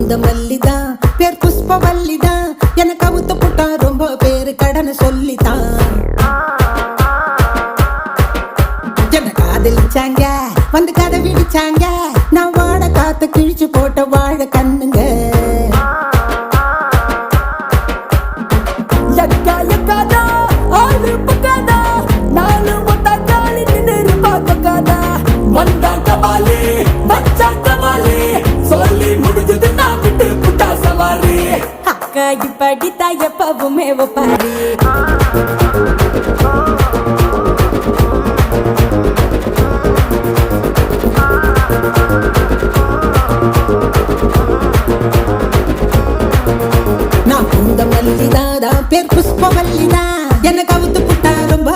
மல்லிதான் பேர் புஷ்பவல்லிதான் எனக்கு அவுத்து புட்டா ரொம்ப பேரு கடனை சொல்லித்தான் என்ன காதலிச்சாங்க வந்து கதை விடிச்சாங்க நான் வாழ காத்து கிழிச்சு போட்ட வாழ கண்ணுங்க இப்படித்தான் எப்பவுமே ஒப்பாரி நான் பூந்த மல்லிதான் பேர் புஷ்பவல்லிதான் எனக்கு அவுத்து புட்டா ரொம்ப